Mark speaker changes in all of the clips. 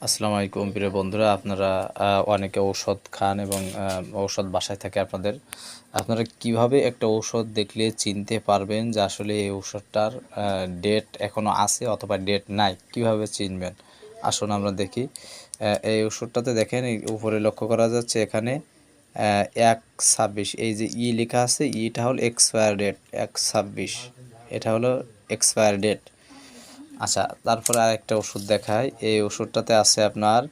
Speaker 1: আসসালামু আলাইকুম প্রিয় বন্ধুরা, আপনারা অনেকে ঔষধ খান এবং ঔষধ বাসায় থাকে আপনারা কিভাবে একটা ঔষধ দেখলে চিনতে পারবেন যে আসলে এই ঔষধটার ডেট এখনো আছে অথবা ডেট নাই, কিভাবে চিনবেন? আসুন আমরা দেখি। এই ওষুধটাতে দেখেন, এই উপরে লক্ষ্য করা যাচ্ছে এখানে 1/26, এই যে লেখা আছে, ইটা হলো এক্সপায়ার ডেট 1/26, এটা হলো এক্সপায়ার ডেট। আচ্ছা, তারপরে আরেকটা ওষুধ দেখায়। এই ওষুধটাতে আছে আপনার,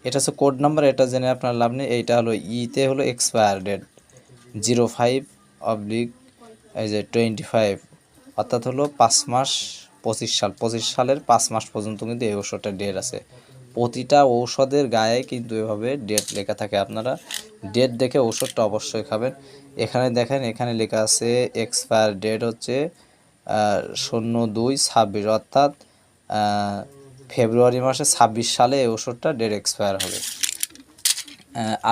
Speaker 1: এটা হচ্ছে কোড নাম্বার, এটা জেনে আপনার লাভ নেই। এইটা হলো ইতে হলো এক্সপায়ার ডেট 05/, এই যে 25, অর্থাৎ হলো 5 মাস, 25 সাল, 25 সালের 5 মাস পর্যন্ত কিন্তু এই ওষুধটা ডেট আছে। প্রতিটা ঔষধের গায়ে কিন্তু এভাবে ডেট লেখা থাকে। আপনারা ডেট দেখে ওষুধটা অবশ্যই খাবেন। এখানে দেখেন, এখানে লেখা আছে এক্সপায়ার ডেট হচ্ছে 02/26, অর্থাৎ ফেব্রুয়ারি মাসে 26 সালে এই ওষুধটা ডেট এক্সপায়ার হবে।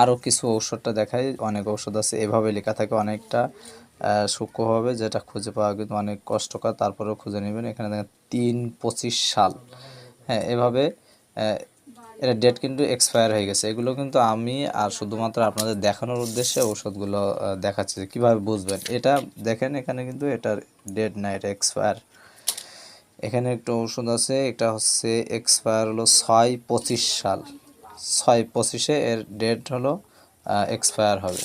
Speaker 1: আরও কিছু ঔষধটা দেখায়, অনেক ঔষধ আছে এভাবে লেখা থাকে, অনেকটা সূক্ষ্মভাবে, যেটা খুঁজে পাওয়া কিন্তু অনেক কষ্টকর, তারপরেও খুঁজে নেবেন। এখানে দেখেন 3/25 সাল, হ্যাঁ, এভাবে এর ডেট কিন্তু এক্সপায়ার হয়ে গেছে। এগুলো কিন্তু আমি আর শুধুমাত্র আপনাদের দেখানোর উদ্দেশ্যে ঔষধগুলো দেখাচ্ছি যে কীভাবে বুঝবেন। এটা দেখেন, এখানে কিন্তু এটার ডেট না, এটা এক্সপায়ার। এখানে একটা ওষুধ আছে, এটা হচ্ছে এক্সপায়ার হলো 6/25 সাল, 6/25-এ এর ডেট হলো এক্সপায়ার হবে।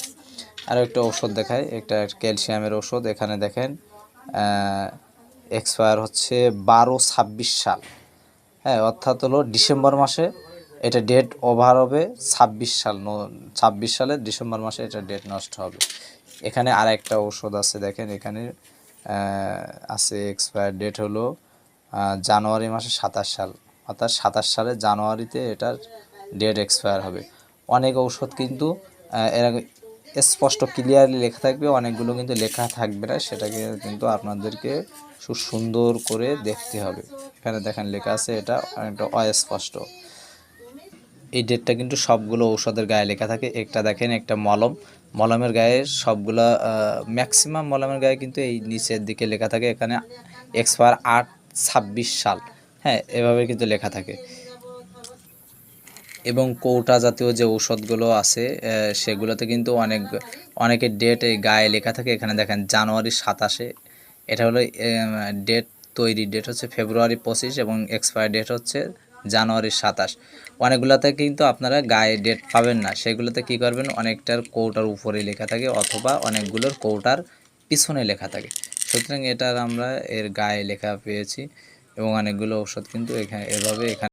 Speaker 1: আর একটা ওষুধ দেখায়, একটা ক্যালসিয়ামের ওষুধ। এখানে দেখেন এক্সপায়ার হচ্ছে 12/26 সাল, হ্যাঁ, অর্থাৎ হলো ডিসেম্বর মাসে এটা ডেট ওভার হবে। 26 সাল, 26 সালের ডিসেম্বর মাসে এটা ডেট নষ্ট হবে। এখানে আর একটা ওষুধ আছে, দেখেন এখানে আছে এক্সপায়ার ডেট হলো জানুয়ারি মাসে 27 সাল, অর্থাৎ 27 সালের জানুয়ারিতে এটার ডেট এক্সপায়ার হবে। অনেক ঔষধ কিন্তু এর স্পষ্ট ক্লিয়ারলি লেখা থাকবে, অনেকগুলো কিন্তু লেখা থাকবে না, সেটাকে কিন্তু আপনাদেরকে খুব সুন্দর করে দেখতে হবে। এখানে দেখেন লেখা আছে, এটা অনেকটা অস্পষ্ট। এই ডেটটা কিন্তু সবগুলো ঔষধের গায়ে লেখা থাকে। একটা দেখেন, একটা মলমের গায়ে সবগুলো, ম্যাক্সিমাম মলমের গায়ে কিন্তু এই নিচের দিকে লেখা থাকে, এখানে এক্সপায়ার 8/26 সাল, হ্যাঁ, এভাবে কিন্তু লেখা থাকে। এবং কৌটা জাতীয় যে ঔষধগুলো আছে সেগুলোতে কিন্তু অনেকের ডেট এই গায়ে লেখা থাকে। এখানে দেখেন জানুয়ারি 27, এটা হলো ডেট, তৈরি ডেট হচ্ছে ফেব্রুয়ারি 25 এবং এক্সপায়ার ডেট হচ্ছে জানুয়ারি 27। অনেকগুলোতে কিন্তু আপনারা গায়ে ডেট পাবেন না, সেগুলোতে কি করবেন, অনেকটার কৌটার উপরে লেখা থাকে অথবা অনেকগুলোর কৌটার পিছনে লেখা থাকে। সুতরাং এটার আমরা এর গায়ে লেখা পেয়েছি এবং অনেকগুলো ঔষধ কিন্তু এখানে এভাবে এখানে